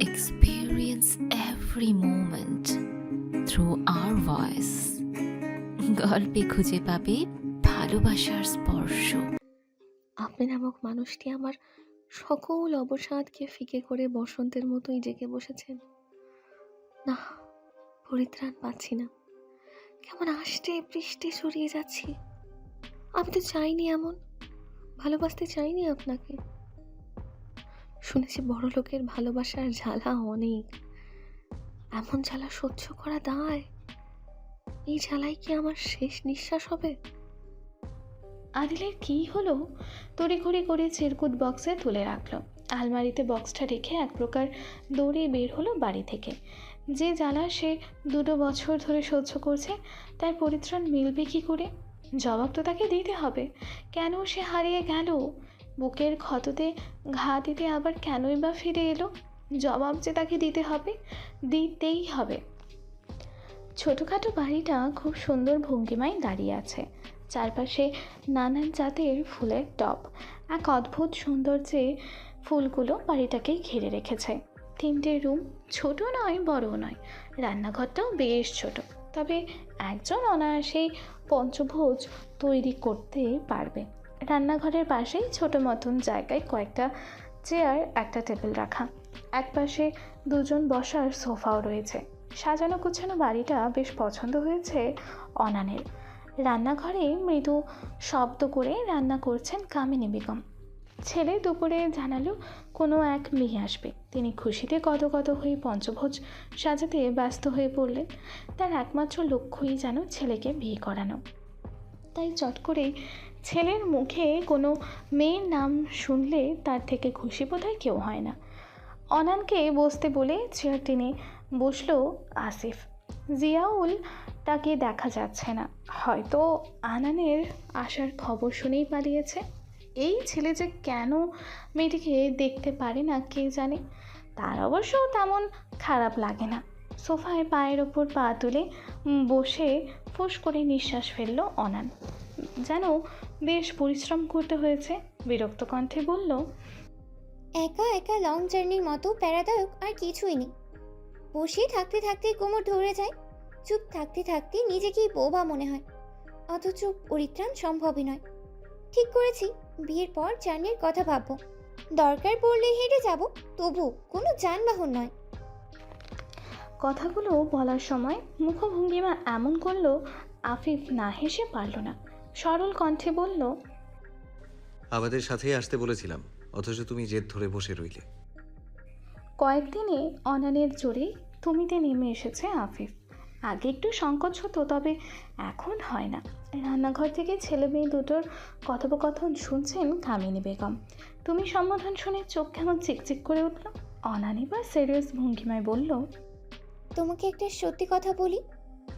experience every moment through our voice. গল্পে খুঁজে পাবে ভালোবাসার স্পর্শ। আপনি নামক মানুষটি আমার সকল অবসাদকে ফিকে করে বসন্তের মতোই জেগে বসেছেন। না, পরিত্রাণ পাচ্ছি না। কেমন আষ্টে পৃষ্ঠে ছড়িয়ে যাচ্ছি। আমি তো চাইনি এমন, ভালোবাসতে চাইনি আপনাকে। শুনেছি বড় লোকের ভালোবাসার জ্বালা অনেক, এমন জ্বালা সহ্য করা দায়। এই জ্বালাই কি আমার শেষ নিঃশ্বাস হবে? আদিলের কী হলো? তড়িঘড়ি করে চিরকুট বক্সে তুলে রাখলো। আলমারিতে বক্সটা রেখে এক প্রকার দৌড়ে বের হলো বাড়ি থেকে। যে জ্বালা সে 2 বছর ধরে সহ্য করছে, তার পরিত্রাণ মিলবে কী করে? জবাব তো তাকে দিতে হবে। কেন সে হারিয়ে গেল? বুকের ক্ষততে ঘা দিতে আবার কেনই বা ফিরে এলো? জবাব যে তাকে দিতে হবে, দিতেই হবে। ছোটোখাটো বাড়িটা খুব সুন্দর ভঙ্গিমায় দাঁড়িয়ে আছে। চারপাশে নানান জাতের ফুলের টব। এক অদ্ভুত সৌন্দর্যে ফুলগুলো বাড়িটাকে ঘিরে রেখেছে। 3টে রুম, ছোট নয় বড়ও নয়। রান্নাঘরটাও বেশ ছোট, তবে একজন অনায়াসেই পঞ্চভোজ তৈরি করতে পারবে। রান্নাঘরের পাশেই ছোট মতন জায়গায় কয়েকটা চেয়ার, একটা টেবিল রাখা। একপাশে 2জন বসার সোফাও রয়েছে। সাজানো গোছানো বাড়িটা বেশ পছন্দ হয়েছে অনানের। রান্নাঘরে মৃদু শব্দ করে রান্না করছেন কামিনী বেগম। ছেলে দুপুরে জানালো কোনো এক মেয়ে আসবে। তিনি খুশিতে গদগদ হয়ে পঞ্চভোজ সাজাতে ব্যস্ত হয়ে পড়লেন। তার একমাত্র লক্ষ্যই যেন ছেলেকে বিয়ে করানো। তাই চট করে ছেলের মুখে কোনো মেয়ের নাম শুনলে তার থেকে খুশি বোধহয় কেউ হয় না। অনানকে বসতে বলে চেয়ার টেনে বসল আসিফ। জিয়াউল তাকে দেখা যাচ্ছে না, হয়তো আনানের আসার খবর শুনেই পালিয়েছে। এই ছেলে যে কেন মেয়েটিকে দেখতে পারে না কে জানে। তার অবশ্য তেমন খারাপ লাগে না। সোফায় পায়ের ওপর পা তুলে বসে ফুস করে নিঃশ্বাস ফেলল অনান। যেন বেশ পরিশ্রম করতে হয়েছে। বিরক্ত কণ্ঠে বলল, একা একা লং জার্নির মতো প্যারাদায়ক আর কিছুই নেই। বসে থাকতে থাকতে কোমর ধরে যায়, চুপ থাকতে থাকতে নিজেকেই বোবা মনে হয়, অথচ পরিত্রাণ সম্ভবই নয়। ঠিক করেছি বিয়ের পর জার্নির কথা ভাববো, দরকার পড়লে হেঁটে যাব, তবু কোনো যানবাহন নয়। কথাগুলো বলার সময় মুখভঙ্গিমা এমন করলো আফিফ না হেসে পারল না। সরল কণ্ঠে বলল, আমাদের সাথেই আসতে বলেছিলাম, অথচ তুমি জেদ ধরে বসে রইলে। কয়েকদিনে অনানের জোরে তুমিতে নেমে এসেছে আফিফ। আগে একটু সংকোচ হতো, তবে এখন হয় না। রান্নাঘর থেকে ছেলে মেয়ে দুটোর কথোপকথন শুনছেন কামিনী বেগম। তুমি সম্বোধন শুনে চোখ কেমন চিকচিক করে উঠল। অনান এবার সিরিয়াস ভঙ্গিমায় বলল, তোমাকে একটা সত্যি কথা বলি,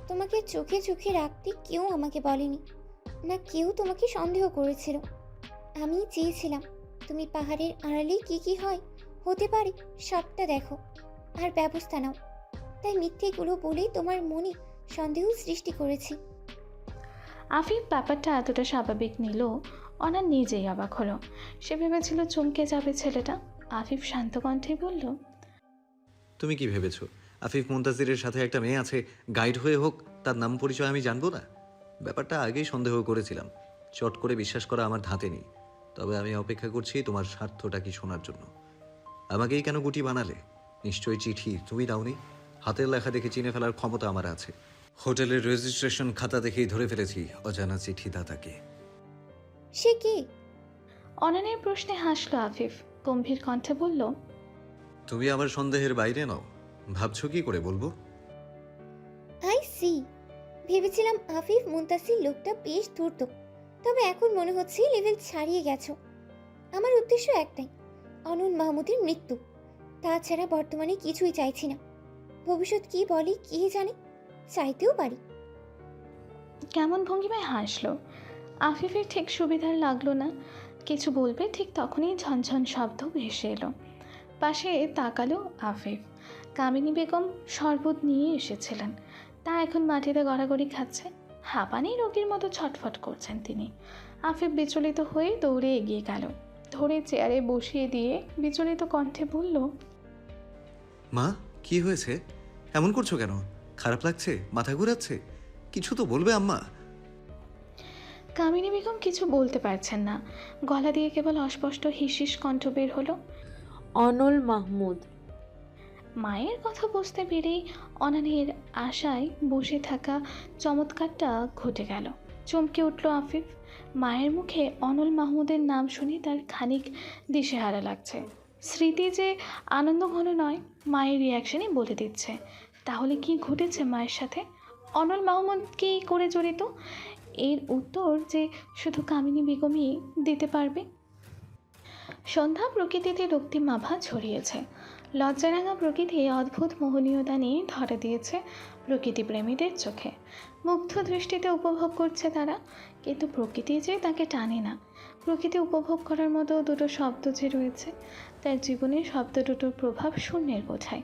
তোমাকে চোখে চোখে রাখতে কেউ আমাকে বলেনি, না কেউ তোমাকে সন্দেহ করেছিল। আমি চেয়েছিলাম তুমি পাহাড়ের আড়ালে কি কি হয় হতে পারে সবটা দেখো আর ব্যবস্থা নাও। তাই মিথ্যেগুলো বলেই তোমার মনে সন্দেহ সৃষ্টি করেছি। আফিফ ব্যাপারটা এতটা স্বাভাবিক নিল, অনার নিজেই অবাক হলো। সে ভেবেছিল চমকে যাবে ছেলেটা। আফিফ শান্ত কণ্ঠে বলল, তুমি কি ভেবেছো আফিফ মুনতাজিরের সাথে একটা মেয়ে আছে, গাইড হয়ে হোক তার নাম পরিচয় আমি জানবো না? ব্যাপারটা আগেই সন্দেহ করেছিলাম, চট করে বিশ্বাস করা আমার ধাতে নেই। তবে আমি অপেক্ষা করছি তোমার স্বার্থটা কি শোনার জন্য। আমাকেই কেন গুটি বানালে? নিশ্চয়ই চিঠি তুমি দাওনি। হাতের লেখা দেখে চিনে ফেলার ক্ষমতা আমার আছে। হোটেলের রেজিস্ট্রেশন খাতা দেখেই ধরে ফেলেছি অজানা চিঠিদাতাকে। সে কি? অনানের প্রশ্নে হাসল আফিফ। গম্ভীর কণ্ঠে বলল, তুমি আমার সন্দেহের বাইরে নাও। ভাবছো কি করে বলবো? I see. ভেবেছিলাম আফিফ মুনতাসির লোকটা বেশ ধূর্ত, তবে এখন মনে হচ্ছে লেভেল ছাড়িয়ে গেছো। আমার উদ্দেশ্য একটাই, অনন মাহমুদের মৃত্যু। তাছাড়া বর্তমানে কিছুই চাইছি না। ভবিষ্যৎ কি বলে কে জানে, চাইতেও পারি। কেমন ভঙ্গিমায় হাসলো। আফিফের ঠিক সুবিধার লাগলো না। কিছু বলবে ঠিক তখনই ঝনঝন শব্দ ভেসে এলো। পাশে তাকালো আফিফ। কামিনী বেগম শরবত নিয়ে এসেছিলেন, তা এখন মাটিতে গড়াগড়ি খাচ্ছে। হাঁপানি রোগীর মতো ছটফট করছেন তিনি। আফিফ বিচলিত হয়ে দৌড়ে এগিয়ে গেল, ধরে চেয়ারে বসিয়ে দিয়ে বিচলিত কণ্ঠে বলল, মা, কি হয়েছে? এমন করছো কেন? খারাপ লাগছে? মাথা ঘোরাচ্ছে? কিছু তো বলবে আম্মা। কামিনী বেগম কিছু বলতে পারছেন না, গলা দিয়ে কেবল অস্পষ্ট হিসিস কণ্ঠ বের হলো। অনল মাহমুদ। মায়ের কথা বুঝতে পেরেই অনানের আশায় বসে থাকা চমৎকারটা ঘটে গেল। চমকে উঠল আফিফ। মায়ের মুখে অনল মাহমুদের নাম শুনে তার খানিক দিশেহারা লাগছে। স্মৃতি যে আনন্দঘন নয়, মায়ের রিয়াকশনই বলে দিচ্ছে। তাহলে কি ঘটেছে মায়ের সাথে? অনল মাহমুদ কি করে জড়িত? এর উত্তর যে শুধু কামিনী বেগমই দিতে পারবে। সন্ধ্যা প্রকৃতিতে রক্তিম আভা ছড়িয়েছে। লজ্জারাঙা প্রকৃতি অদ্ভুত মোহনীয়তা নিয়ে ধরা দিয়েছে প্রকৃতিপ্রেমীদের চোখে। মুগ্ধ দৃষ্টিতে উপভোগ করছে তারা, কিন্তু প্রকৃতি যে তাকে টানে না। প্রকৃতি উপভোগ করার মতো দুটো শব্দ যে রয়েছে, তার জীবনে শব্দ দুটোর প্রভাব শূন্যের বোঝায়।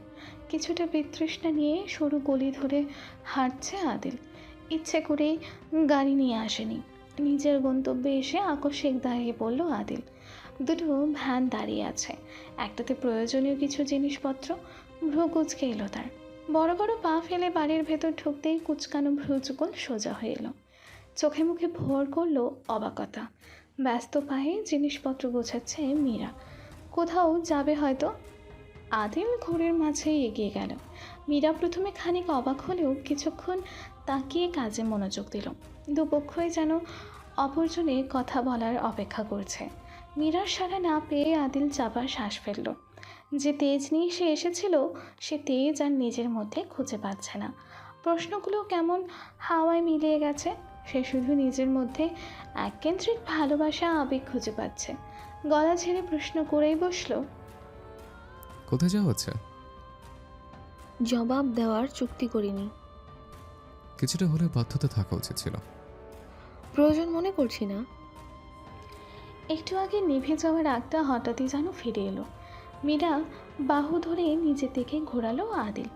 কিছুটা বিতৃষ্ণা নিয়ে সরু গলি ধরে হাঁটছে আদিল। ইচ্ছে করেই গাড়ি নিয়ে আসেনি। নিজের গন্তব্যে এসে আকস্মিক দাঁড়িয়ে পড়ল আদিল। দুটো ভ্যান দাঁড়িয়ে আছে, একটাতে প্রয়োজনীয় কিছু জিনিসপত্র। ভ্রু কুচকে এলো তার। বড় বড় পা ফেলে বাড়ির ভেতর ঢুকতেই কুচকানো ভ্রুযুগল সোজা হয়ে এলো। চোখে মুখে ভর করলো অবাকতা। ব্যস্ত পায়ে জিনিসপত্র গোছাচ্ছে মীরা। কোথাও যাবে হয়তো। আদিল ঘোরের মাঝে এগিয়ে গেল। মীরা প্রথমে খানিক অবাক হলেও কিছুক্ষণ তাকিয়ে কাজে মনোযোগ দিল। দুপক্ষই যেন অপরজনে কথা বলার অপেক্ষা করছে। মীরার সাড়া না পেয়ে আদিল চাপা শ্বাস ফেলল। যে তেজ নিয়ে সে এসেছিল, সে তেজ আর নিজের মধ্যে খুঁজে পাচ্ছে না। প্রশ্নগুলো কেমন হাওয়ায় মিলিয়ে গেছে। সে শুধু নিজের মধ্যে এককেন্দ্রিক ভালোবাসা আবেগ খুঁজে পাচ্ছে। গলা ছেড়ে প্রশ্ন করেই বসলো, কোথায় যাওয়া হচ্ছে? জবাব দেওয়ার চুক্তি করিনি। কিছুটা হলে বাধ্যতা থাকা উচিত ছিল। প্রয়োজন মনে করছি না। একটু আগে নিভে যাওয়ার আগটা হঠাৎই যেন ফিরে এলো। মীরা বাহু ধরে নিজে থেকে ঘোরালো আদিল।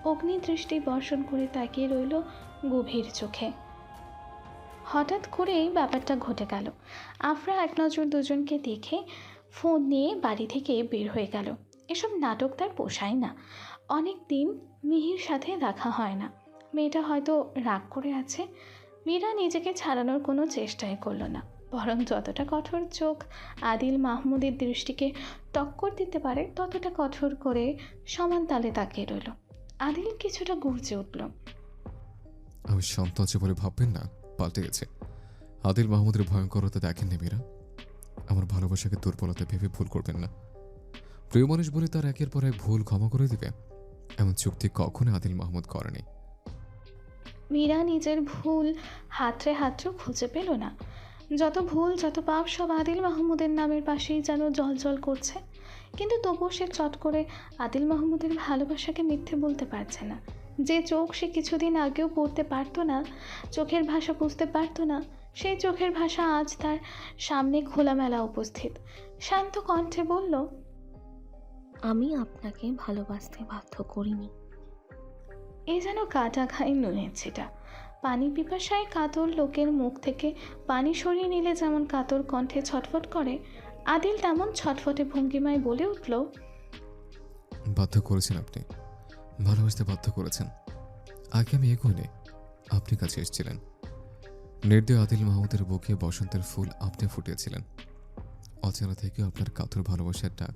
অগ্নি দৃষ্টি বর্ষণ করে তাকিয়ে রইল গভীর চোখে। হঠাৎ করেই ব্যাপারটা ঘটে গেল। আফরা এক নজর দুজনকে দেখে ফোন নিয়ে বাড়ি থেকে বের হয়ে গেল। এসব নাটক তার পোষায় না। অনেক দিন মিহির সাথে দেখা হয় না। মেয়েটা হয়তো রাগ করে আছে। মীরা নিজেকে ছাড়ানোর কোনো চেষ্টাই করলো না, বরং যতটা কঠোর চোখ আদিল মাহমুদের দৃষ্টিকে টক্কর দিতে পারে ততটা কঠোর করে সমান তালে তাকিয়ে রইল। আদিল কিছুটা গর্জে উঠল, আমি শান্ত আছে বলে ভাববেন না, পাল্টে গেছে। আদিল মাহমুদের ভয়ঙ্করতা দেখেননি মীরা। আমার ভালোবাসাকে দুর্বলতা ভেবে ভুল করবেন না। প্রিয় মানুষ বলে তার একের পর এক ভুল ক্ষমা করে দিবে, এমন চুক্তি কখনো আদিল মাহমুদ করেনি। মীরা নিজের ভুল হাতড়ে হাতড়ে খুঁজে পেল না। যত ভুল যত পাপ সব আদিল মাহমুদের নামের পাশেই যেন জল করছে। কিন্তু তবুও সে চট করে আদিল মাহমুদের ভালোবাসাকে মিথ্যে বলতে পারছে না। যে চোখ সে কিছুদিন আগেও পড়তে পারতো না, চোখের ভাষা বুঝতে পারতো না, সেই চোখের ভাষা আজ তার সামনে খোলামেলা উপস্থিত। শান্ত কণ্ঠে বলল, আমি আপনাকে ভালোবাসতে বাধ্য করিনি। এ যেন কাটা খায় নুনের ছিটা। পানি পিপাসায় কাতর লোকের মুখ থেকে পানি সরিয়ে নিলে যেমন কাতর কণ্ঠে ছটফট করে, আদিল তেমন ছটফটে ভঙ্গিমায় বলে উঠল, বাধ্য করেছেন আপনি, ভালোবাসতে বাধ্য করেছেন। আগে আমি এগোইনি, আপনি কাছে এসেছিলেন। নির্দয় আদিল মাহমুদের বুকে বসন্তের ফুল আপনি ফুটিয়েছিলেন। অচেনা থেকেও আপনার কাতর ভালোবাসার ডাক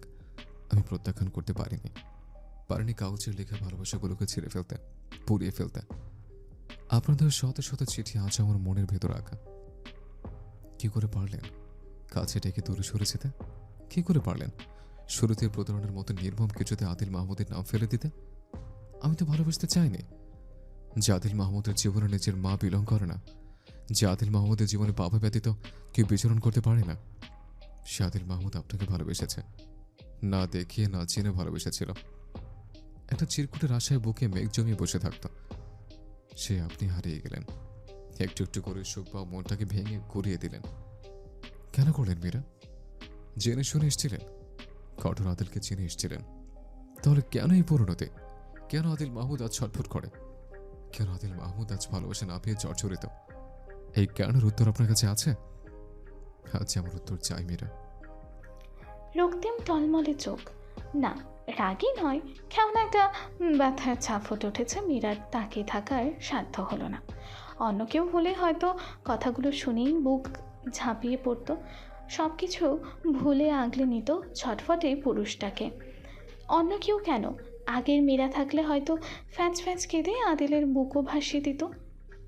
আমি প্রত্যাখ্যান করতে পারিনি কাগজের লেখা ভালোবাসাগুলোকে ছিঁড়ে ফেলতে, পুড়িয়ে ফেলতে। আপনাদের শত শত চিঠি আজ আমার মনের ভেতর রাখা। কি করে পারলেন কাছে ডেকে দূরে সরে যেতে? কি করে পারলেন শুরুতে প্রতারণার মতো নির্মম কিছুতে আদিল মাহমুদের নাম ফেলে দিতে? আমি তো ভালোবাসতে চাইনি। যে আদিল মাহমুদের জীবনে নিজের মা বিলং করে না, যে আদিল মাহমুদের জীবনে বাবা ব্যতীত কেউ বিচরণ করতে পারে না, সে আদিল মাহমুদ আপনাকে ভালোবেসেছে। না দেখিয়ে না জেনে ভালোবেসেছিল। একটা চিরকুটের আশায় বুকে মেঘ জমিয়ে বসে থাকত। সে আপনি হারিয়ে গেলেন। একটু একটু করে সুখ বা মনটাকে ভেঙে গড়িয়ে দিলেন। কেন করলেন মীরা? জেনে শুনে এসেছিলেন, কঠোর আদিলকে চিনে এসেছিলেন। তাহলে কেন এই পরিণতি? কেন আদিল মাহমুদ আজ ছটফট করে? কেন আদিল মাহমুদ আজ ভালোবাসা না পেয়ে জর্জরিত? এই কেনের উত্তর আপনার কাছে আছে? আজ আমার উত্তর চাই মীরা। রক্তিম টলমলে চোখ। না, রাগই নয়, কেমন একটা ব্যথার ছাপ ফুটে উঠেছে মীরার। তাকিয়ে থাকার সাধ্য হলো না। অন্য কেউ হলে হয়তো কথাগুলো শুনেই বুক ঝাঁপিয়ে পড়তো, সব কিছু ভুলে আগলে নিত ছটফটে পুরুষটাকে। অন্য কেউ কেন, আগের মীরা থাকলে হয়তো ফ্যাঁচ ফ্যাঁচ কেঁদে আদিলের বুকও ভাসিয়ে দিত।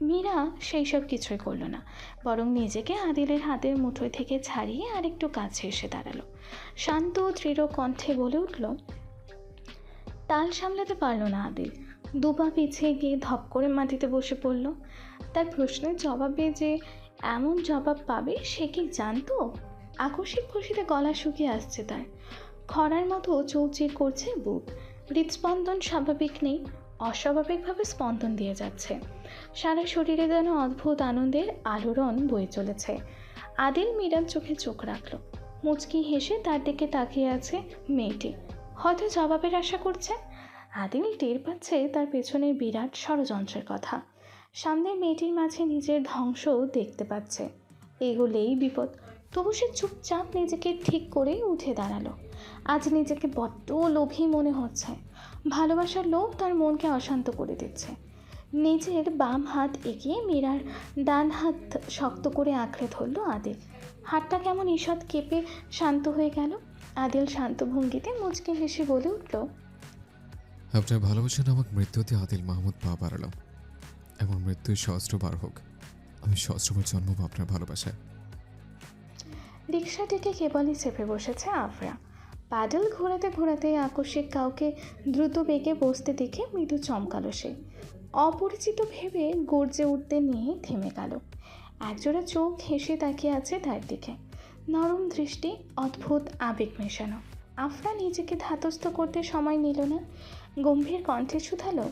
মীরা সেই সব কিছুই করলো না, বরং নিজেকে আদিলের হাতের মুঠোয় থেকে ছাড়িয়ে আরেকটু কাছে এসে দাঁড়ালো। শান্ত দৃঢ় কণ্ঠে বলে উঠল, তাল সামলাতে পারল না আদিল। দুপা পিছিয়ে গিয়ে ধপ করে মাটিতে বসে পড়ল। তার প্রশ্নের জবাবে যে এমন জবাব পাবে সে কি জানতো? আকস্মিক খুশিতে গলা শুকিয়ে আসছে তার, খরার মতো চৌচির করছে বুক। হৃদস্পন্দন স্বাভাবিক নেই, অস্বাভাবিকভাবে স্পন্দন দিয়ে যাচ্ছে। সারা শরীরে যেন অদ্ভুত আনন্দের আলোড়ন বয়ে চলেছে। আদিল মীরার চোখে চোখ রাখল। মুচকি হেসে তার দিকে তাকিয়ে আছে মেয়েটি, হয়তো জবাবের আশা করছে। আদিল টের পাচ্ছে তার পেছনের বিরাট ষড়যন্ত্রের কথা। সামনের মেয়েটির মাঝে নিজের ধ্বংসও দেখতে পাচ্ছে। এগোলেই বিপদ। তবু সে চুপচাপ নিজেকে ঠিক করে উঠে দাঁড়ালো। আজ নিজেকে বড্ড লোভী মনে হচ্ছে। ভালোবাসার লোভ তার মনকে অশান্ত করে দিচ্ছে। নিজের বাম হাত এগিয়ে মীরার ডান হাত শক্ত করে আঁকড়ে ধরল আদিল। হাতটা কেমন ঈষৎ কেঁপে শান্ত হয়ে গেল। আদিল শান্ত ভঙ্গিতে মুচকে হেসে বলে উঠল, আপনার ভালোবাসা নামক মৃত্যুতে আদিল মাহমুদ পা বাড়ালাম। এমন মৃত্যুই সহস্রবার হোক, আমি সহস্রবার জন্মব আপনার ভালোবাসায়। রিক্সাটিকে কেবলই চেপে বসেছে আফরা। প্যাডেল ঘোরাতে ঘোরাতে আকস্মিক কাউকে দ্রুত বেগে বসতে দেখে মৃদু চমকালো সে। অপরিচিত ভেবে গর্জে উঠতে নিয়ে থেমে গেল। একজোড়া চোখ হেসে তাকিয়ে আছে তার দিকে, নরম দৃষ্টি, অদ্ভুত আবেগ মেশানো। আফরা নিজেকে ধাতস্থ করতে সময় নিল না, গম্ভীর কণ্ঠে শুধালো,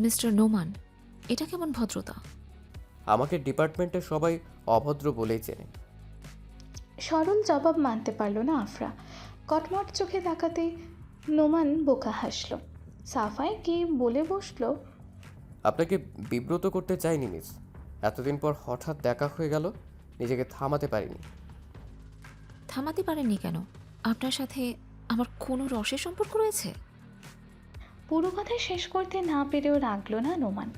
মিস্টার নোমান, এটা কেমন ভদ্রতা? আমাকে ডিপার্টমেন্টে সবাই অভদ্র বলেই চেনে। সরল জবাব মানতে পারল না আফরা। কটমট চোখে তাকাতে নোমান বোকা হাসল। সাফায় গিয়ে বলে বসলো, আপনাকে বিব্রত করতে চাইনি মিস, এতদিন পর হঠাৎ দেখা হয়ে গেল, নিজেকে থামাতে পারিনি। থামাতে পারেননি কেন? আপনার সাথে আমার কোনো রসের সম্পর্ক রয়েছে? পুরো কথা শেষ করতে না পেরেও রাগল না নোমান,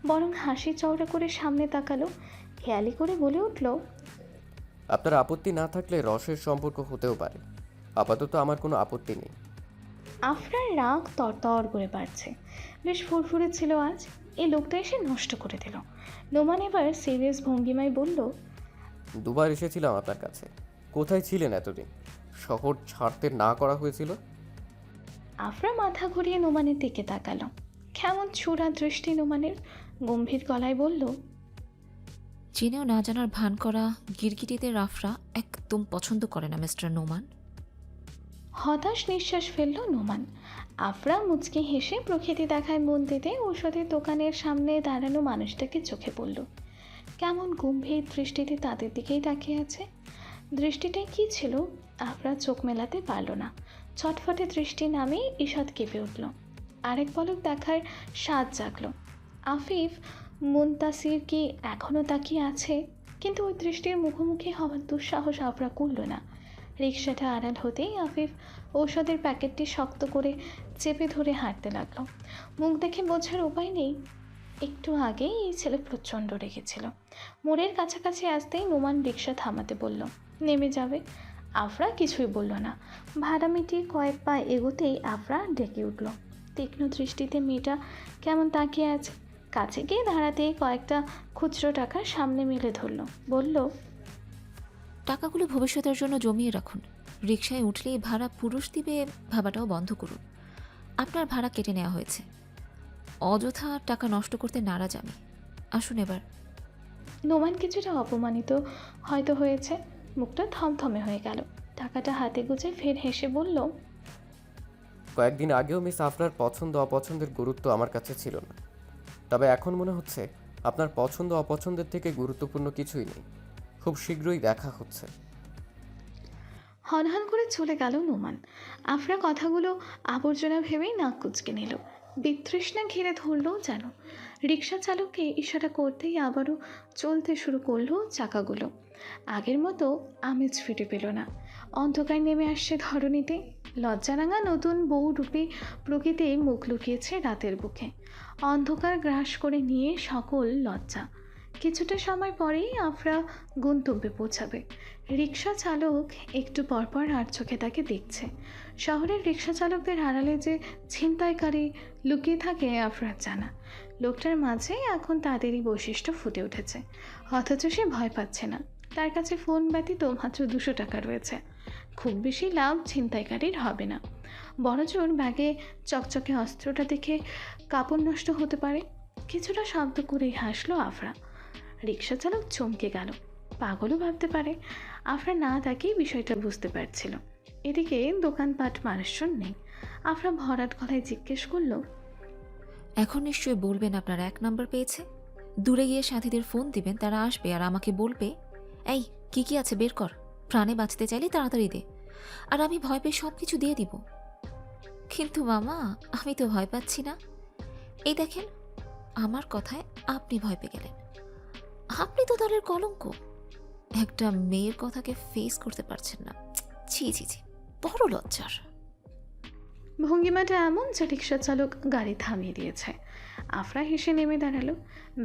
বরং হাসি চওড়া করে সামনে তাকালো। খেয়ালি করে বলে উঠল, আপনার আপত্তি না থাকলে রসের সম্পর্ক হতেও পারে, আপাতত আমার কোনো আপত্তি নেই। আফরার রাগ তরতর করে বাড়ছে। বেশ ফুরফুরে ছিল আজ, এই লোকটা এসে নষ্ট করে দিল। নোমান এবার সিরিয়াস ভঙ্গিমায় বলল, দুবার এসেছিলাম আপনার কাছে, কোথায় ছিলেন এতদিন? শহর ছাড়তে না করা হয়েছিল? আফরা মাথা ঘুরিয়ে নোমানের দিকে তাকালো। কেমন ছুড়া দৃষ্টি নোমানের। গম্ভীর গলায় বলল, জেনেও না জানার ভান করা গিরগিটিতে রাফরা একদম পছন্দ করে না মিস্টার নোমান। হতাশ নিঃশ্বাস ফেলল নোমান। আফরা মুচকি হেসে প্রকৃতি দেখায় মন দিতে ঔষধের দোকানের সামনে দাঁড়ানো মানুষটাকে চোখে পড়ল। কেমন গম্ভীর দৃষ্টিতে তাদের দিকেই তাকিয়ে আছে। দৃষ্টিটাই কি ছিল আফরা চোখ মেলাতে পারল না। ছটফটে দৃষ্টি নামেই ঈষৎ কেঁপে উঠল। আরেক পলক দেখার স্বাদ জাগল। আফিফ মুনতাসির কি এখনও তাকিয়ে আছে? কিন্তু ওই দৃষ্টির মুখোমুখি হওয়ার দুঃসাহস আফরা করল না। রিক্সাটা আড়াল হতেই আফিফ ঔষধের প্যাকেটটি শক্ত করে চেপে ধরে হাঁটতে লাগলো। মুখ দেখে বোঝার উপায় নেই, একটু আগেই এই ছেলে প্রচণ্ড রেগেছিল। মোড়ের কাছাকাছি আসতেই নোমান রিক্সা থামাতে বলল, নেমে যাবে। আফরা কিছুই বলল না। ভাড়া মিটিয়ে কয়েক পা এগোতেই আফরা ডেকে উঠল। তীক্ষ্ণ দৃষ্টিতে মেয়েটা কেমন তাকিয়ে আছে। কাছে গিয়ে দাঁড়াতেই কয়েকটা খুচরো টাকা সামনে মেলে ধরল। বলল, টাকাগুলো ভবিষ্যতের জন্য জমিয়ে রাখুন। রিকশায় উঠলেই ভাড়া পুরুষ দিবে ভাবাটাও বন্ধ করুন। আপনার ভাড়া কেটে নেওয়া হয়েছে। অযথা টাকা নষ্ট করতে নারাজ আমি। আসুন এবার। নোমান কিছুটা অপমানিত হয়তো হয়েছে, মুখটা থমথমে হয়ে গেল। টাকাটা হাতে গুজে ফের হেসে বলল, কয়েকদিন আগেও মিস আফরার পছন্দ অপছন্দের গুরুত্ব আমার কাছে ছিল না, তবে এখন মনে হচ্ছে আপনার পছন্দ অপছন্দের থেকে গুরুত্বপূর্ণ কিছুই নেই। খুব শীঘ্রই দেখা হচ্ছে। হনহন করে চলে গেল নোমান। আফরা কথাগুলো আবর্জনা ভেবেই নাক কুচকে নিল। বিতৃষ্ণা ঘিরে ধরল যেন। রিক্সা চালককে ইশারা করতেই আবারও চলতে শুরু করলো চাকাগুলো। আগের মতো আমেজ ফিরে পেল না। অন্ধকার নেমে আসছে ধরণীতে। লজ্জারাঙা নতুন বউ রূপে প্রকৃতি মুখ লুকিয়েছে রাতের বুকে। অন্ধকার গ্রাস করে নিয়ে সকল লজ্জা। কিছুটা সময় পরেই আফরা গন্তব্যে পৌঁছাবে। রিক্সা চালক একটু পরপর আর চোখে তাকে দেখছে। শহরের রিক্সা চালকদের আড়ালে যে ছিনতাইকারী লুকিয়ে থাকে আফরার জানা। লোকটার মাঝে এখন তাদেরই বৈশিষ্ট্য ফুটে উঠেছে, অথচ সে ভয় পাচ্ছে না। তার কাছে ফোন ব্যতীত মাত্র 200 টাকা রয়েছে। খুব বেশি লাভ ছিনতাইকারীর হবে না, বড়জোর ব্যাগে চকচকে অস্ত্রটা দেখে কাপড় নষ্ট হতে পারে। কিছুটা শব্দ করেই হাসলো আফরা। রিক্সা চালক চমকে গেল, পাগলও ভাবতে পারে। আফরা না তাকেই বিষয়টা বুঝতে পারছিল। এদিকে দোকানপাট মানুষজন নেই। আফরা ভরাট গলায় জিজ্ঞেস করলো, এখন নিশ্চয়ই বলবেন আপনার 1 নাম্বার পেয়েছে। দূরে গিয়ে সাথীদের ফোন দিবেন, তারা আসবে আর আমাকে বলবে, এই কি কি আছে বের কর, প্রাণে বাঁচতে চাইলে তাড়াতাড়ি দে। আর আমি ভয় পেয়ে সব কিছু দিয়ে দিব। কিন্তু মামা, আমি তো ভয় পাচ্ছি না। এই দেখেন, আমার কথায় আপনি ভয় পেয়ে গেলেন। আপনি তো দলের কলঙ্ক। একটা মেয়ের কথাকে ফেস করতে পারছেন না। ছি ছি ছি, বড় লজ্জার। ভঙ্গিমাটা এমন যে রিক্সা চালক গাড়ি থামিয়ে দিয়েছে। আফরা হেসে নেমে দাঁড়ালো,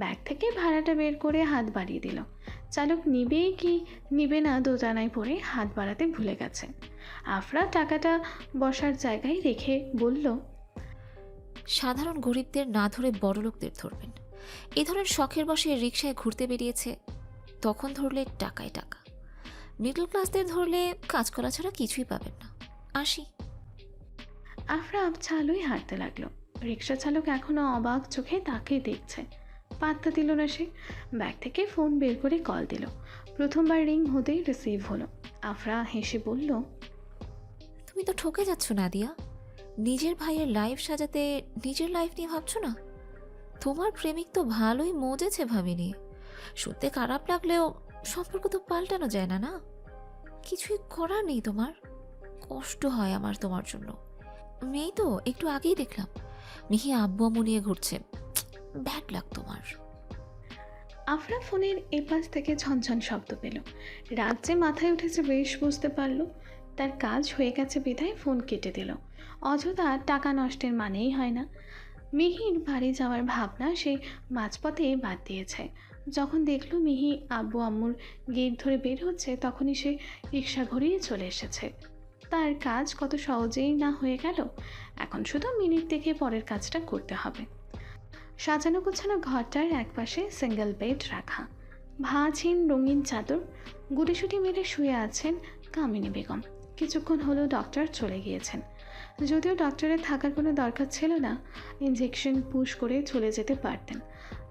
ব্যাগ থেকে ভাড়াটা বের করে হাত বাড়িয়ে দিল। চালক নিবে কি নিবে না দোটানায় পড়ে হাত বাড়াতে ভুলে গেছে। আফরা টাকাটা বসার জায়গায় রেখে বলল, সাধারণ গরিবদের না ধরে বড় লোকদের ধরবেন। এ ধরনের শখের বসে রিকশায় ঘুরতে বেরিয়েছে, তখন ধরলে টাকায় টাকা। মিডল ক্লাসদের ধরলে কাজ করা ছাড়া কিছুই পাবেন না। আসি। আফরা চালুই হাঁটতে লাগলো। রিক্সা চালক এখনো অবাক চোখে তাকে দেখছে। পাত্তা দিল না সে। ব্যাগ থেকে ফোন বের করে কল দিল। প্রথমবার রিং হতেই রিসিভ হলো। আফরা হেসে বলল, তুমি তো ঠকে যাচ্ছ নাদিয়া। নিজের ভাইয়ের লাইফ সাজাতে নিজের লাইফ নিয়ে ভাবছো না? তোমার প্রেমিক তো ভালোই মজেছে ভাবিনি। শুনতে খারাপ লাগলেও সম্পর্ক তো পাল্টানো যায় না, না? কিছুই করার নেই তোমার। কষ্ট হয় আমার তোমার জন্য। মেয়ে তো একটু আগেই দেখলাম মিহি আব্বু আম্মু নিয়ে ঘুরছে। ব্যাড লাগ তোমার। আফরা ফোনের এপাশ থেকে ঝনঝন শব্দ পেল। রাত যে মাথায় উঠেছে বেশ বুঝতে পারল। তার কাজ হয়ে গেছে বিধায় ফোন কেটে দিল। অযথা টাকা নষ্টের মানেই হয় না। মিহির বাড়ি যাওয়ার ভাবনা সে মাঝপথে বাদ দিয়েছে। যখন দেখল মিহি আব্বু আম্মুর গেট ধরে বের হচ্ছে, তখনই সে রিক্সা ঘুরিয়ে চলে এসেছে। তার কাজ কত সহজেই না হয়ে গেল। এখন শুধু মিনিট দেখে পরের কাজটা করতে হবে। সাজানো গোছানো ঘরটার একপাশে সিঙ্গেল বেড রাখা, ভাঁজহীন রঙিন চাদর। গুটিসুটি মেরে শুয়ে আছেন কামিনী বেগম। কিছুক্ষণ হলো ডক্টর চলে গিয়েছেন। যদিও ডক্টরের থাকার কোনো দরকার ছিল না, ইনজেকশন পুশ করে চলে যেতে পারতেন।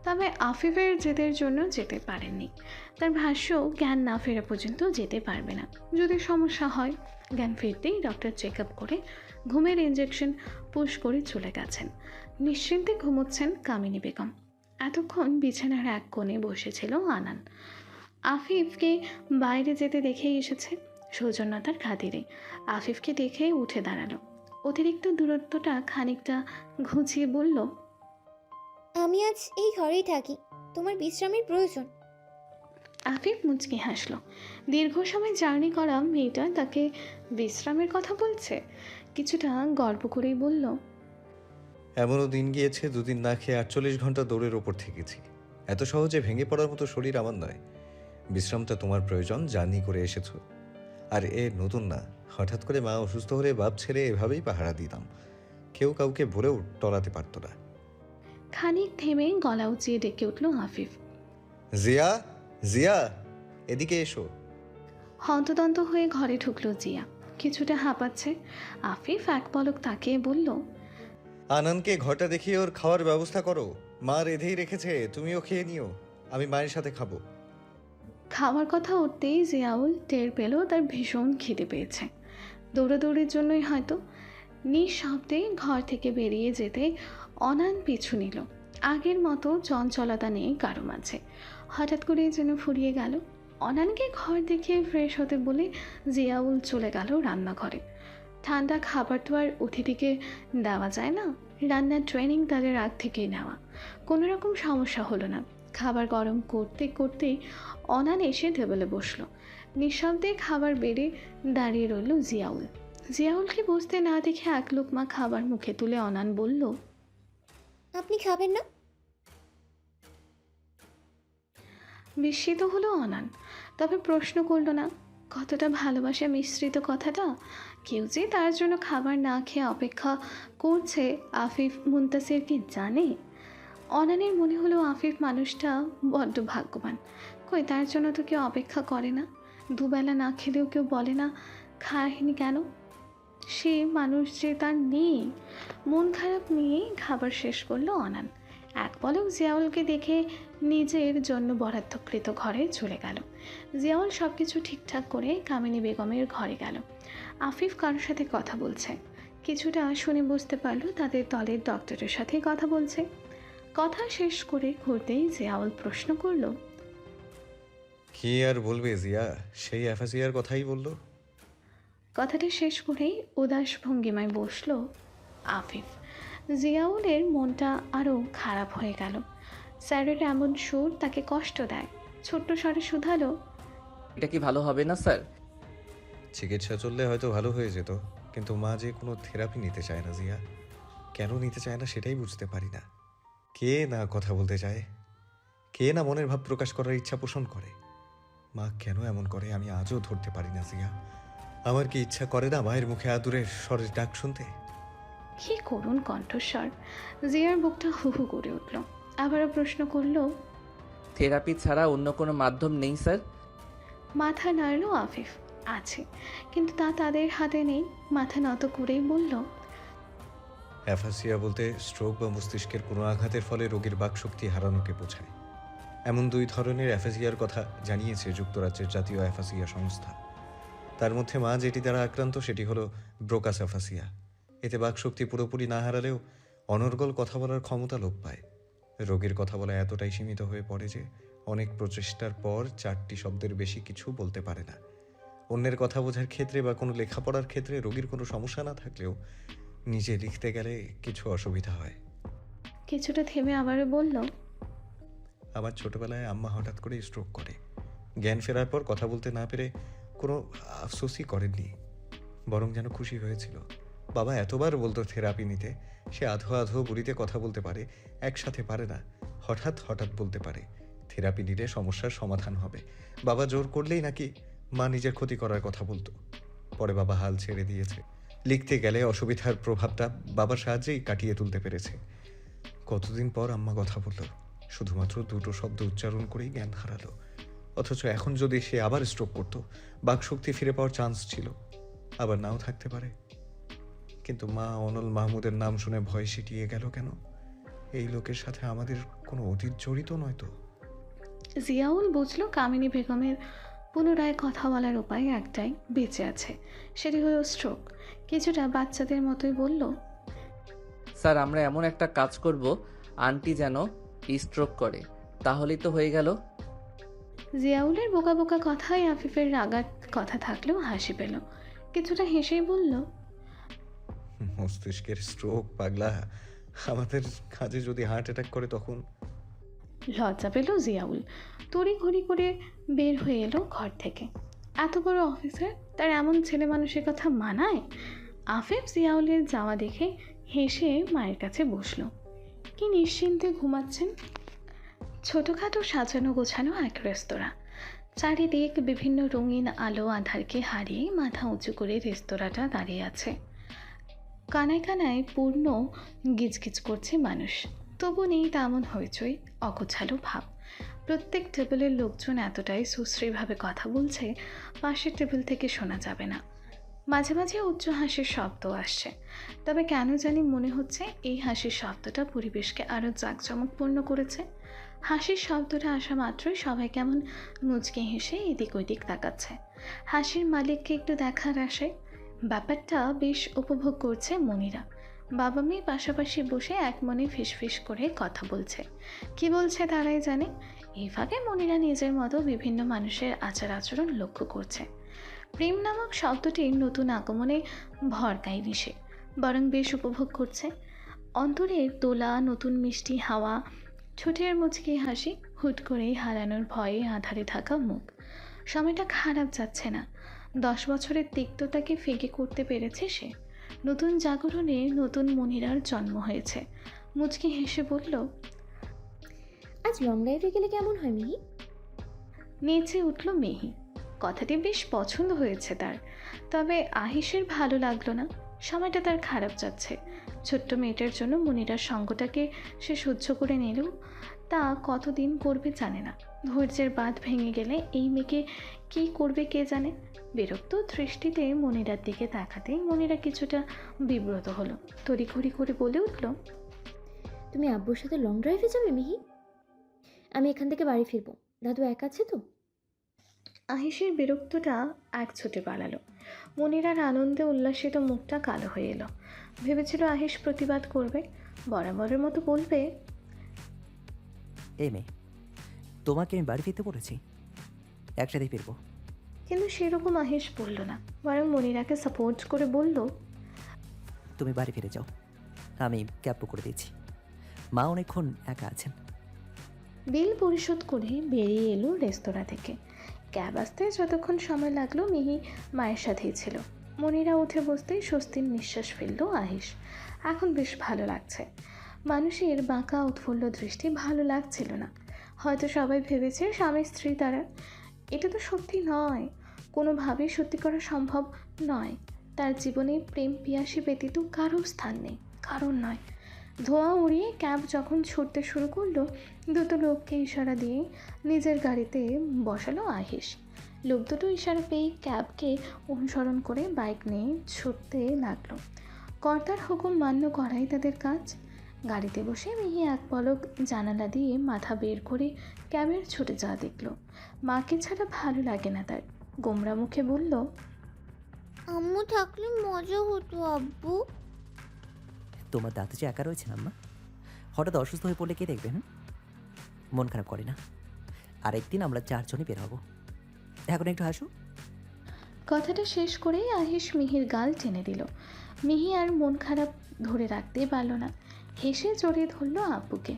তবে আফিফের জেদের জন্য যেতে পারেননি। তার ভাষ্য, জ্ঞান না ফেরা পর্যন্ত যেতে পারবে না। যদি সমস্যা হয়, জ্ঞান ফিরতেই ডক্টর চেক আপ করে ঘুমের ইনজেকশন পুশ করে চলে গেছেন। নিশ্চিন্তে ঘুমোচ্ছেন কামিনী বেগম। এতক্ষণ বিছানার এক কোণে বসেছিল আনান। আফিফকে বাইরে যেতে দেখেই এসেছে। সৌজন্যতার খাতিরে আফিফকে দেখে উঠে দাঁড়ালো। অতিরিক্ত দূরত্বটা খানিকটা ঘুচিয়ে বলল, আমি আজ এই ঘরেই থাকি, তোমার বিশ্রামের প্রয়োজন। আফিফ মুচকি হাসলো। দীর্ঘ সময় জার্নি করা মেয়েটা তাকে বিশ্রামের কথা বলছে। কিছুটা গর্ব করেই বলল, এমনও দিন গিয়েছে 2 দিন না খেয়ে 48 ঘন্টা দৌড়ের ওপর থেকেছি। এত সহজে ভেঙে পড়ার মতো শরীর আমার নয়। বিশ্রামটা তোমার প্রয়োজন, জার্নি করে এসেছো। আর এ নতুন না, হঠাৎ করে মা অসুস্থ হলে বাপ ছেড়ে এভাবেই পাহারা দিতাম। কেউ কাউকে বলেও টলাতে পারতো না। খানিক থেমে গলা উঁচিয়ে ডেকে উঠল আফিফ। জিয়া, জিয়া, এদিকে এসো। হন্তদন্ত হয়ে ঘরে ঢুকলো জিয়া। কিছুটা হাঁপাচ্ছে। আফিফ এক পলক তাকিয়ে বলল, আনানকে ঘরটা দেখিয়ে ওর খাওয়ার ব্যবস্থা করো। মা রেঁধেই রেখেছে, তুমিও খেয়ে নিও। আমি মায়ের সাথে খাবো। খাওয়ার কথা উঠতেই জিয়াউল টের পেল তার ভীষণ খিদে পেয়েছে। দৌড়াদৌড়ির জন্যই হয়তো। নিঃশব্দে ঘর থেকে বেরিয়ে যেতে অনান পিছু নিল। আগের মতো চঞ্চলতা নেই কারো মাঝে। হঠাৎ করে যেন ফুরিয়ে গেল। অনানকে ঘর দেখিয়ে ফ্রেশ হতে বলে জিয়াউল চলে গেল রান্নাঘরে। ঠান্ডা খাবার তো আর অতিথিকে দেওয়া যায় না। রান্নার ট্রেনিং তাদের আগ থেকেই নেওয়া। কোনো রকম সমস্যা হলো না। খাবার গরম করতে করতেই অনান এসে টেবিলে বসলো। নিঃশব্দে খাবার বেড়ে দাঁড়িয়ে রইল জিয়াউল। জিয়াউলকে বসতে না দেখে এক লোকমা খাবার মুখে তুলে অনান বলল, আপনি খাবেন না? বিস্মিত হলো অনান, তবে প্রশ্ন করল না। কতটা ভালোবাসা মিশ্রিত কথাটা। কেউ যে তার জন্য খাবার না খেয়ে অপেক্ষা করছে আফিফ মুনতাসির কি জানে? অনানের মনে হলো আফিফ মানুষটা বড্ড ভাগ্যবান। কই, তার জন্য তো কেউ অপেক্ষা করে না। দুবেলা না খেলেও কেউ বলে না খায়নি কেন। সে মানুষ যে তার নেই। মন খারাপ নিয়েই খাবার শেষ করলো অনান। এক পলক জিয়াউলকে দেখে নিজের জন্য বরাদ্দকৃত ঘরে চলে গেল। জিয়াউল সব কিছু ঠিকঠাক করে কামিনী বেগমের ঘরে গেল। আফিফ কারোর সাথে কথা বলছে। কিছুটা শুনে বুঝতে পারল তাদের দলের ডক্টরের সাথে কথা বলছে। কথা শেষ করে ঘুরতেই জিয়াউল প্রশ্ন করল, কি আর বলবে জিয়া, সেই অ্যাফাসিয়ার কথাই বললো। কথাটা শেষ করেই উদাস ভঙ্গিমায় বসল আফিফ। জিয়াউলের মনটা আরও খারাপ হয়ে গেল। স্যারের এমন সুর তাকে কষ্ট দেয়। ছোট্ট স্বরে শুধালো, এটা কি ভালো হবে না স্যার? চিকিৎসা চললে হয়তো ভালো হয়ে যেত, কিন্তু মা যে কোনো থেরাপি নিতে চায় না জিয়া। কেন নিতে চায় না সেটাই বুঝতে পারি না। কে না কথা বলতে চায়, কে না মনের ভাব প্রকাশ করার ইচ্ছা পোষণ করে। মা কেন এমন করে আমি আজও ধরতে পারি না জিয়া। আমার কি ইচ্ছা করে না মায়ের মুখে আদুরের স্বরের ডাক শুনতে? কি করুণ কণ্ঠস্বর। জিয়ার বুকটা হু হু করে উঠল। আবারও প্রশ্ন করলো, থেরাপি ছাড়া অন্য কোনো মাধ্যম নেই স্যার? মাথা নাড়ল আফিফ, আছে, কিন্তু তা তাদের হাতে নেই। মাথা নত করেই বলল, অ্যাফাসিয়া বলতে স্ট্রোক বা মস্তিষ্কের কোনো আঘাতের ফলে রোগীর বাকশক্তি হারানোকে বোঝায়। এমন 2 ধরনের অ্যাফাসিয়ার কথা জানিয়েছে যুক্তরাজ্যের জাতীয় অ্যাফাসিয়া সংস্থা। তার মধ্যে মা যেটি দ্বারা আক্রান্ত সেটি হলো ব্রোকাস অ্যাফাসিয়া। এতে বাকশক্তি পুরোপুরি না হারালেও অনর্গল কথা বলার ক্ষমতা লোপ পায়। রোগীর কথা বলা এতটাই সীমিত হয়ে পড়ে যে অনেক প্রচেষ্টার পর 4টি শব্দের বেশি কিছু বলতে পারে না। অন্যের কথা বোঝার ক্ষেত্রে বা কোনো লেখাপড়ার ক্ষেত্রে রোগীর কোনো সমস্যা না থাকলেও নিজে লিখতে গেলে কিছু অসুবিধা হয়। কিছুটা থেমে আবারও বলল, আমার ছোটবেলায় আম্মা হঠাৎ করে স্ট্রোক করে। জ্ঞান ফেরার পর কথা বলতে না পেরে কোনো আফসোসই করেননি, বরং যেন খুশি হয়েছিল। বাবা এতবার বলতো থেরাপি নিতে। সে আধো আধো বুড়িতে কথা বলতে পারে, একসাথে পারে না, হঠাৎ হঠাৎ বলতে পারে। থেরাপি নিলে সমস্যার সমাধান হবে। বাবা জোর করলেই নাকি মা নিজের ক্ষতি করার কথা বলতো। পরে বাবা হাল ছেড়ে দিয়েছে। লিখতে গেলে অসুবিধার প্রভাবটা বাবার সাহায্যেই কাটিয়ে তুলতে পেরেছে। কতদিন পর আম্মা কথা বলল, শুধুমাত্র 2টো শব্দ উচ্চারণ করেই জ্ঞান হারালো। অথচ এখন যদি সে আবার স্ট্রোক করতো, বাকশক্তি ফিরে পাওয়ার চান্স ছিল, আবার নাও থাকতে পারে। কিন্তু মা অনল মাহমুদের নাম শুনে ভয় সিটিয়ে গেল কেন? এই লোকের সাথে আমাদের কোনো অতীত জড়িত নয় তো? জিয়াউল বুঝল কামিনী বেগমের পুনরায় কথা বলার উপায় একটাই বেঁচে আছে, সেটি হলো স্ট্রোক। কিছুটা বাচ্চাদের মতোই বলল, স্যার আমরা এমন একটা কাজ করব আন্টি যেন স্ট্রোক করে, তাহলেই তো হয়ে গেল। জিয়াউলের বোকা বোকা কথায় আফিফের রাগার কথা থাকলেও হাসি পেল। কিছুটা হেসেই বলল, মস্তিষ্কের স্ট্রোক পাগলা, আমাদের কাজে যদি হার্ট অ্যাটাক করে তখন? লজ্জা পেল জিয়াউল। তড়িঘড়ি করে বের হয়ে এলো ঘর থেকে। এত বড় অফিসার, তার এমন ছেলে মানুষের কথা মানায়? আফিফ জিয়াউলের যাওয়া দেখে হেসে মায়ের কাছে বসলো। কি নিশ্চিন্তে ঘুমাচ্ছেন। ছোটোখাটো সাজানো গোছানো এক রেস্তোরাঁ। চারিদিক বিভিন্ন রঙিন আলো আধারকে হারিয়ে মাথা উঁচু করে রেস্তোরাঁটা দাঁড়িয়ে আছে। কানায় কানায় পূর্ণ গিজগিজ করছে মানুষ, তবু নেই তেমন হইচই, অগোছালো ভাব। প্রত্যেক টেবিলের লোকজন এতটাই সুশ্রীভাবে কথা বলছে, পাশের টেবিল থেকে শোনা যাবে না। মাঝে মাঝে উচ্চ হাসির শব্দ আসছে, তবে কেন জানি মনে হচ্ছে এই হাসির শব্দটা পরিবেশকে আরও জাঁকজমকপূর্ণ করেছে। হাসির শব্দটা আসা মাত্রই সবাই কেমন মুচকে হেসে এদিক ওইদিক তাকাচ্ছে। হাসির মালিককে একটু দেখার আশায়। ব্যাপারটা বেশ উপভোগ করছে মনিরা। বাবা মেয়ে পাশাপাশি বসে এক মনে ফিসফিস করে কথা বলছে। কি বলছে তারাই জানে। এই ফাঁকে মনিরা নিজের মতো বিভিন্ন মানুষের আচার আচরণ লক্ষ্য করছে। প্রেম নামক শব্দটির নতুন আগমনে ভরকায়নি সে, বরং বেশ উপভোগ করছে। অন্তরের তোলা নতুন মিষ্টি হাওয়া, ঠোঁটের মুচকি হাসি, হুট করেই হারানোর ভয়ে আধারে থাকা মুখ, সময়টা খারাপ যাচ্ছে না। 10 বছরের তিক্ততাকে ফিকে করতে পেরেছে সে। নতুন জাগরণে নতুন মনিরার জন্ম হয়েছে। মুচকি হেসে বলল, আজ লং ড্রাইভে গেলে কেমন হয় মিহি? নেচে উঠল মিহি। কথাটি বেশ পছন্দ হয়েছে তার, তবে আহিসের ভালো লাগলো না। সময়টা তার খারাপ যাচ্ছে। ছোট্ট মেয়েটার জন্য মনিরার সঙ্গটাকে সে সহ্য করে নিলেও তা কতদিন করবে জানে না। ধৈর্যের বাঁধ ভেঙে গেলে এই মেয়েকে কী করবে কে জানে। বিরক্ত দৃষ্টিতে মনিরার দিকে তাকাতেই মনিরা কিছুটা বিব্রত হলো। তড়িঘড়ি করে বলে উঠল, তুমি আব্বুর সাথে লং ড্রাইভে যাবে মিহি? আমি এখান থেকে বাড়ি ফিরবো, দাদু একা আছে তো? আহিসের বিরক্তটা এক ছুটে পালালো। মনিরার আনন্দে উল্লাসিত মুখটা কালো হয়ে এলো। ভেবেছিল আহিস প্রতিবাদ করবে, বরাবরের মতো বলবে, এই মেয়ে, তোমাকে আমি বাড়ি ফিরতে বলেছি, একসাথেই ফিরবো। কিন্তু সেরকম আহিস বলল না, বরং মনিরাকে সাপোর্ট করে বলল, তুমি বাড়ি ফিরে যাও, আমি ক্যাব বুক করে দিচ্ছি। মা অনেকক্ষণ একা আছেন। বিল পরিশোধ করে বেরিয়ে এলো রেস্তোরাঁ থেকে। ক্যাব আসতে যতক্ষণ সময় লাগলো মিহি মায়ের সাথেই ছিল। মনিরা উঠে বসতেই স্বস্তির নিঃশ্বাস ফেলল আহিস। এখন বেশ ভালো লাগছে। মানুষের বাঁকা উৎফুল্ল দৃষ্টি ভালো লাগছিল না। হয়তো সবাই ভেবেছে স্বামী স্ত্রী তারা। এটা তো সত্যি নয়, কোনোভাবেই সত্যি করা সম্ভব নয়। তার জীবনে প্রেম পিয়াসী ব্যতীত কারো স্থান নেই, কারণ নয়। ধোঁয়া উড়িয়ে ক্যাব যখন ছুটতে শুরু করলো, দুটো লোককে ইশারা দিয়ে নিজের গাড়িতে বসালো আহিস। লোক দুটো ইশারা পেয়ে ক্যাবকে অনুসরণ করে বাইক নিয়ে ছুটতে লাগলো। কর্তার হুকুম মান্য করাই তাদের কাজ। গাড়িতে বসে মিহি এক পলক জানালা দিয়ে মাথা বের করে ক্যাবের ছুটে যাওয়া দেখলো। মাকে ছাড়া ভালো লাগে না তার। গোমরা মুখে বলল, আম্মু থাকলে মজা হতো আব্বু। তোমার দাদু যে একা রয়েছেন আম্মা, হঠাৎ অসুস্থ হয়ে পড়লে কে দেখবেন? মন খারাপ করে না? আরেকদিন আমরা 4 জনই বের হবো। এখন একটু হাসো। কথাটা শেষ করেই আহিস মিহির গাল টেনে দিল। মিহি আর মন খারাপ ধরে রাখতেই পারল না, হেসে জড়িয়ে ধরল আব্বুকে।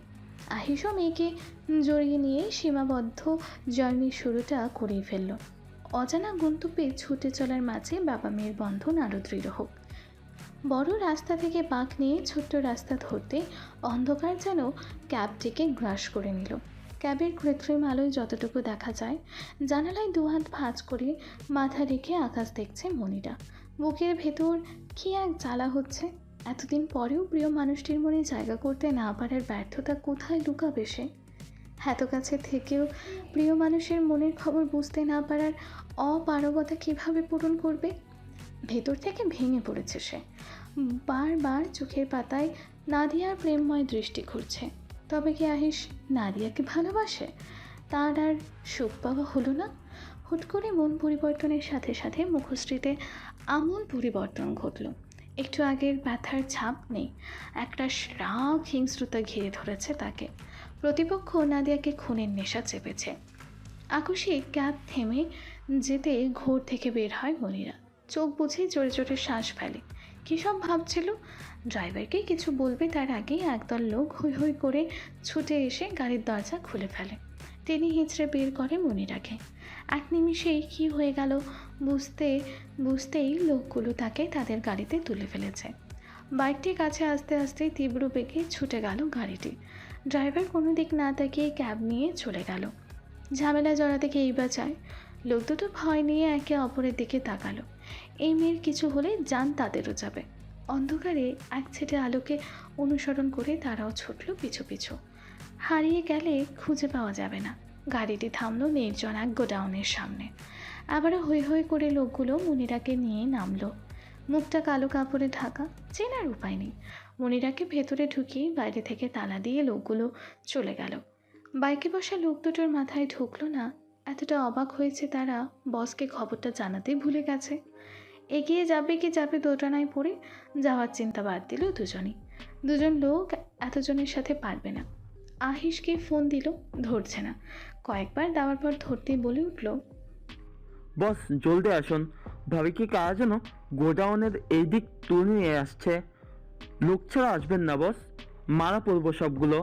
আহিসও মেয়েকে জড়িয়ে নিয়ে সীমাবদ্ধ জার্নির শুরুটা করেই ফেলল। অজানা গন্তব্যে ছুটে চলার মাঝে বাবা মেয়ের বন্ধন আরও দৃঢ় হোক। বড় রাস্তা থেকে বাঁক নিয়ে ছোট্ট রাস্তা ধরতে অন্ধকার যেন ক্যাবটিকে গ্রাস করে নিল। ক্যাবের কৃত্রিম আলোয় যতটুকু দেখা যায়, জানালায় দুহাত ভাঁজ করে মাথা রেখে আকাশ দেখছে মনিরা। বুকের ভেতর কী এক জ্বালা হচ্ছে। এতদিন পরেও প্রিয় মানুষটির মনে জায়গা করতে না পারার ব্যর্থতা কোথায় লুকাবে সে? এত কাছে থেকেও প্রিয় মানুষের মনের খবর বুঝতে না পারার অপারগতা কিভাবে পূরণ করবে? ভেতর থেকে ভেঙে পড়েছে সে। বারবার চোখের পাতায় নাদিয়ার প্রেমময় দৃষ্টি ঘুরছে। তবে কি আহিস নাদিয়াকে ভালোবাসে? তার আর সুখ পাওয়া হলো না? হুট করে মন পরিবর্তনের সাথে সাথে মুখশ্রীতে আমূল পরিবর্তন ঘটল। একটু আগের ব্যথার ছাপ নেই। একটা রাগ হিংস্রতা ঘিরে ধরেছে তাকে। প্রতিপক্ষ নাদিয়াকে খুনের নেশা চেপেছে। আকস্মিক ক্যাব থেমে যেতে ঘোর থেকে বের হয় মনিরা। চোখ বুঝে জোরে জোরে শ্বাস ফেলে। কী সব ভাবছিল। ড্রাইভারকে কিছু বলবে তার আগেই একদল লোক হৈ হৈ করে ছুটে এসে গাড়ির দরজা খুলে ফেলে। টেনে হিঁচড়ে বের করে মনিরাকে। এক নিমিষেই কী হয়ে গেল বুঝতেই লোকগুলো তাকে তাদের গাড়িতে তুলে ফেলেছে। বাইকটি কাছে আস্তে আস্তে তীব্র বেগে ছুটে গেল গাড়িটি। ড্রাইভার কোনো দিক না তাকিয়ে ক্যাব নিয়ে চলে গেল। ঝামেলা জড়াতে কেই বা চায়। লোক দুটো ভয় নিয়ে একে অপরের দিকে তাকালো। এই মেয়ের কিছু হলে জান তাদেরও যাবে। অন্ধকারে এক ছেটে আলোকে অনুসরণ করে তারাও ছুটল পিছু পিছু। হারিয়ে গেলে খুঁজে পাওয়া যাবে না। গাড়িটি থামলো নির্জন এক গোডাউনের সামনে। আবারও হৈ হৈ করে লোকগুলো মনিরাকে নিয়ে নামলো। মুখটা কালো কাপড়ে ঢাকা, চেনার উপায় নেই। মনিরাকে ভেতরে ঢুকিয়ে বাইরে থেকে তালা দিয়ে লোকগুলো চলে গেল। বাইকে বসা লোক দুটোর মাথায় ঢুকলো না এতটা অবাক হয়েছে তারা বসকে খবরটা জানাতেই ভুলে গেছে। এগিয়ে যাবে কি যাবে দোটানায় পড়ে যাওয়ার চিন্তা বাদ দিল দুজনই। দুজন লোক এতজনের সাথে পারবে না। আহিসকে ফোন দিল, ধরছে না। কয়েকবার দেওয়ার পর ধরতেই বলে উঠল, বস জলদি আসুন, ভাবি কি কাজ যেন গোডাউনের এই দিক তুলে নিয়ে আসছে। লোক ছাড়া আসবেন না বস, মারা পড়বো সবগুলো।